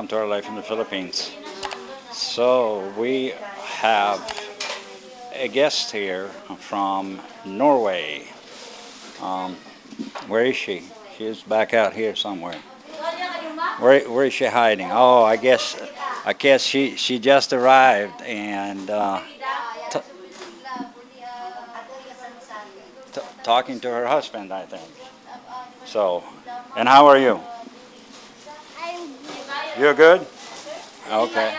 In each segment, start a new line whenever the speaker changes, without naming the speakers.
welcome to our life in the Philippines. So we have a guest here from Norway. Where is she? She is back out here somewhere. Where is she hiding? Oh, I guess she just arrived and talking to her husband, I think. So, and how are you? You're good? Okay.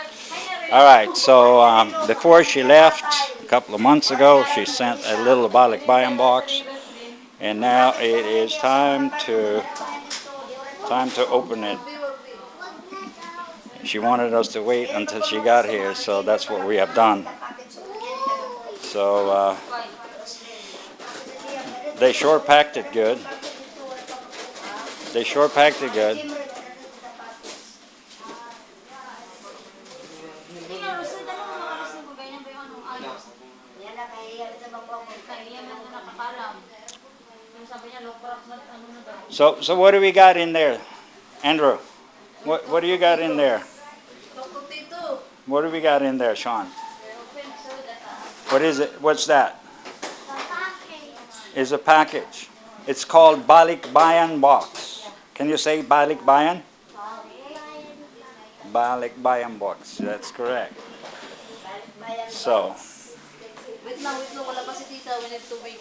All right. So before she left a couple of months ago, she sent a little Balikbayan box, and now it is time to open it. She wanted us to wait until she got here, so that's what we have done. So they sure packed it good. They sure packed it good. So what do we got in there, Andrew? What do you got in there? What do we got in there, Sean? What is it? What's that? It's a package. It's called Balikbayan Box. Can you say Balikbayan? Balikbayan Box. That's correct. So.
Wait lang, wala pa si tita. We need to wait.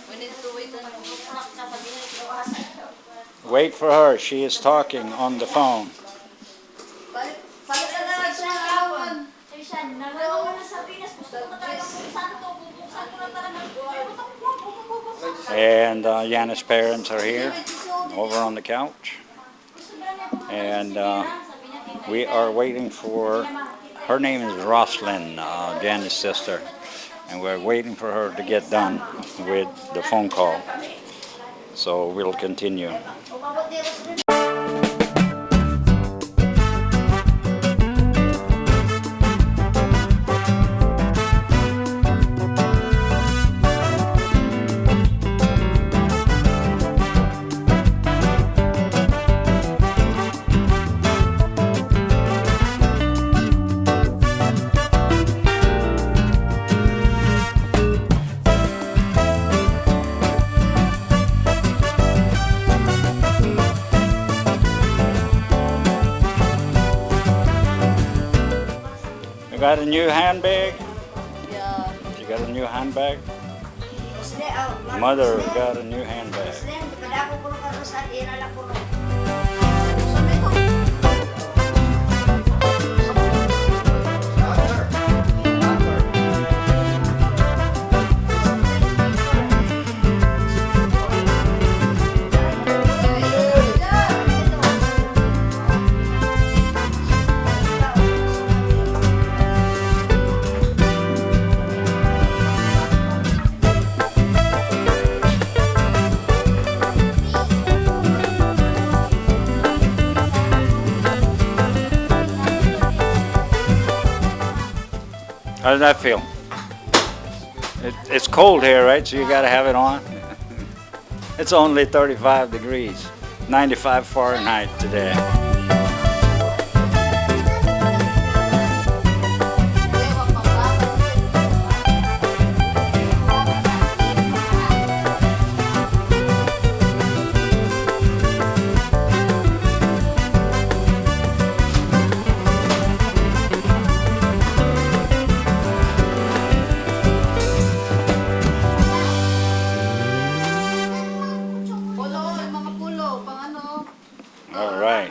We need to wait.
Wait for her. She is talking on the phone. And Janice's parents are here, over on the couch. And we are waiting for, her name is Roslyn, Janice's sister. And we're waiting for her to get done with the phone call. So we'll continue. Got a new handbag?
Yeah.
You got a new handbag? Mother got a new handbag. How does that feel? It's cold here, right? So you got to have it on. It's only 35 degrees, 95 Fahrenheit today.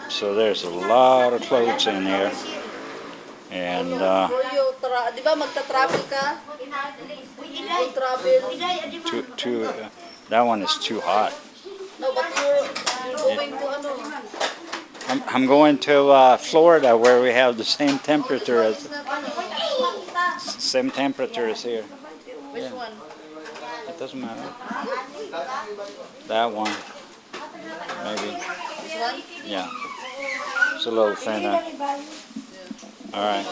So there's a lot of clothes in here, and that one is too hot.
No, but you're going to
I'm going to Florida, where we have the same temperature as here.
Which one?
It doesn't matter. That one, maybe.
This one?
Yeah. It's a little thinner. All right.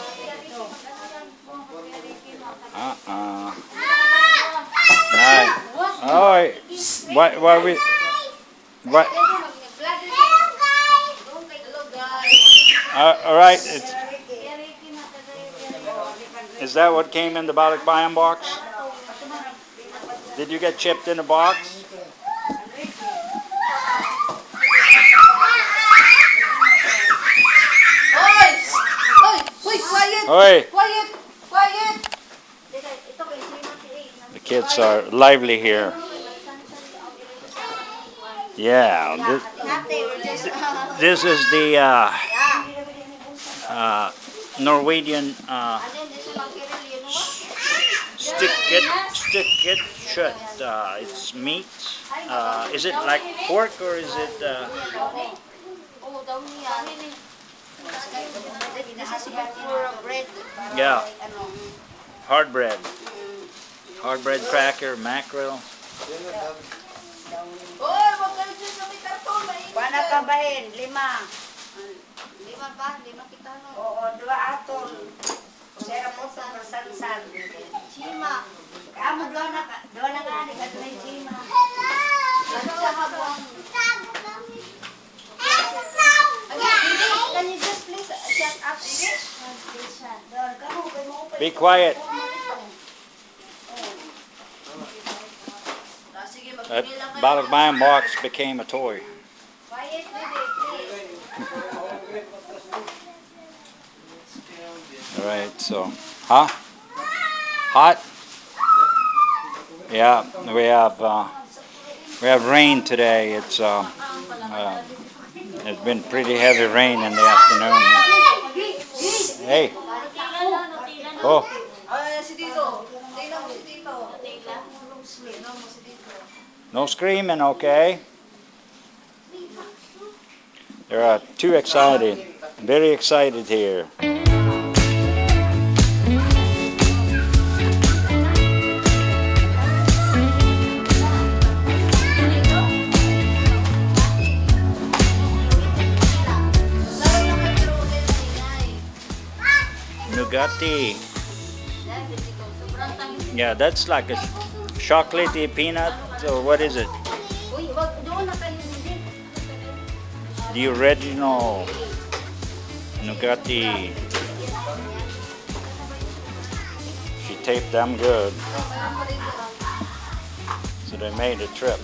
Nice. All right. What we? What? All right. Is that what came in the Balikbayan box? Did you get chipped in a box?
Hoy! Hoy! Hoy! Quiet!
Oi!
Quiet! Quiet!
The kids are lively here. Yeah, this is the Norwegian stick it shut. It's meat. Is it like pork or is it? Yeah, hard bread. Hard bread cracker, mackerel.
Hoy! Huwag ka dyan sa may karton.
Paano ka bahin? 5.
Lima ba? Lima kita no.
Oo, 2 aton. Sera po sa masansan.
Chima.
Kamu 2 na ka. 2 na ka. Hindi ka may chima.
Ano siya habang? Can you just please shut up English?
Be quiet.
Sige,
That
magbigay lang kayo.
Balikbayan box became a toy.
Quiet, baby, please.
All right, so, huh? Hot? Yeah, we have rain today. It's been pretty heavy rain in the afternoon. Hey. Oh.
Si Tito. Tingnan mo si Tito. Tingnan mo si Tito.
No screaming, okay? They're too excited. Very excited here. Nugatti. Yeah, that's like a chocolatey peanut, or what is it?
Uy, wag doon na kayo hindi.
The original Nugatti. She taped them good, so they made a trip.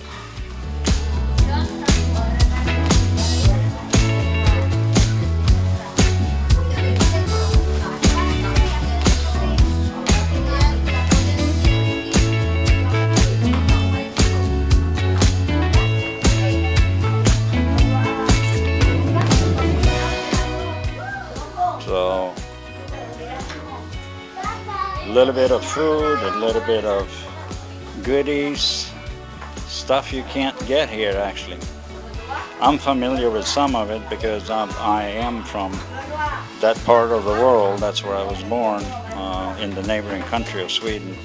So, a little bit of food, a little bit of goodies, stuff you can't get here actually. I'm familiar with some of it because I am from that part of the world. That's where I was born, in the neighboring country of Sweden.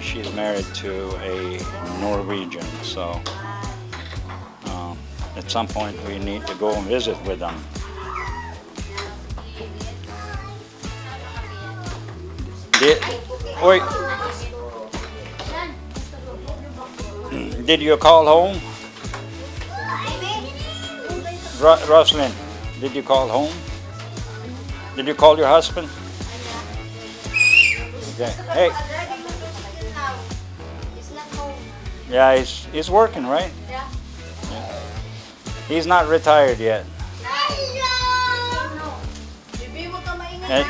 She's married to a Norwegian, so at some point we need to go and visit with them. Did you call home? Rosalind, did you call home? Did you call your husband? Okay. Hey. Yeah, he's working, right?
Yeah.
He's not retired yet.
Bibi mo ka maingat.
And-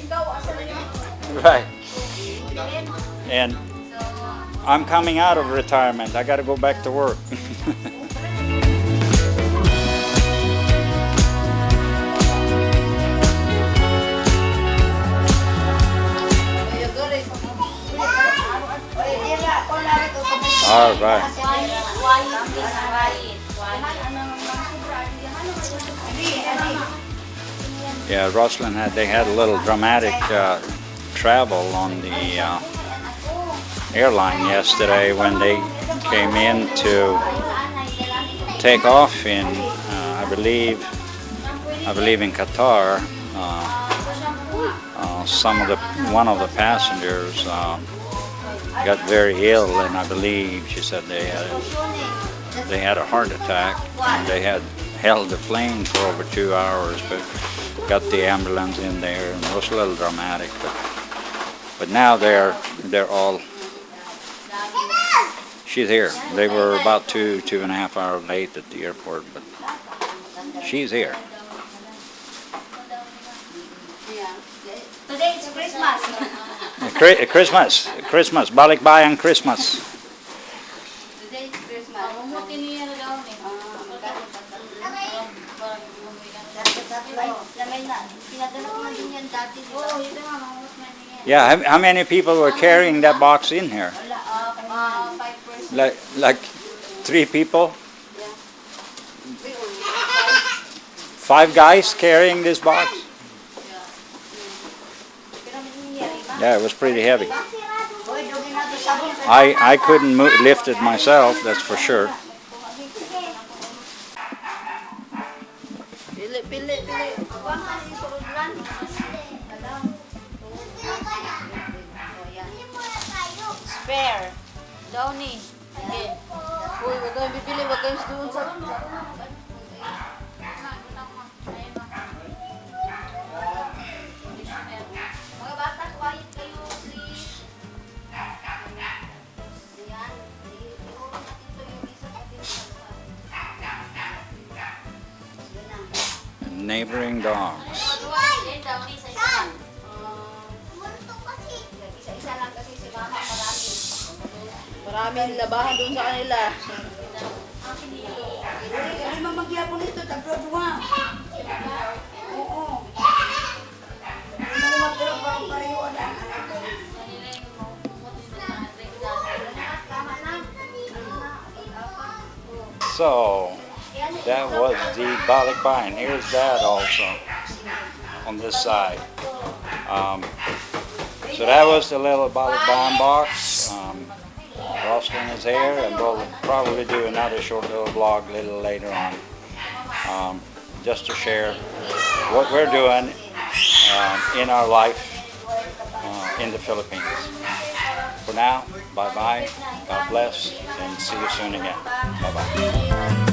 Ikaw, asa na yun?
Right. And I'm coming out of retirement. I got to go back to work. All right. Yeah, Rosalind they had a little dramatic travel on the airline yesterday when they came in to take off in, I believe in Qatar. One of the passengers got very ill, and I believe she said they had a heart attack, and they had held the plane for over 2 hours, but got the ambulance in there, and it was a little dramatic. But now they're all. She's here. They were about 2.5 hours late at the airport, but she's here.
Today it's Christmas.
Christmas, Balikbayan Christmas.
Today it's Christmas. Mamuti niya na daw ni. Pinadala ko na din yan dati. Oo, ito nga, mamamot na niya.
Yeah, how many people were carrying that box in here?
5%.
Like 3 people? 5 guys carrying this box? Yeah, it was pretty heavy. I couldn't lift it myself, that's for sure.
Pili. Spare. Downy. Okay. Uy, wag kayong bibili. Wag kayong doon sa... Mga bata, quiet kayo, please.
Neighboring dogs.
Maraming labahan doon sa kanila.
Ay, mamagyapon ito, tagdodwa. Oo. Hindi mo parang pareho na.
So, that was the Balikbayan. Here's Dad also on this side. So that was the little Balikbayan box. Roslyn is here, and we'll probably do another short little vlog a little later on, just to share what we're doing in our life in the Philippines. For now, bye-bye, God bless, and see you soon again. Bye-bye.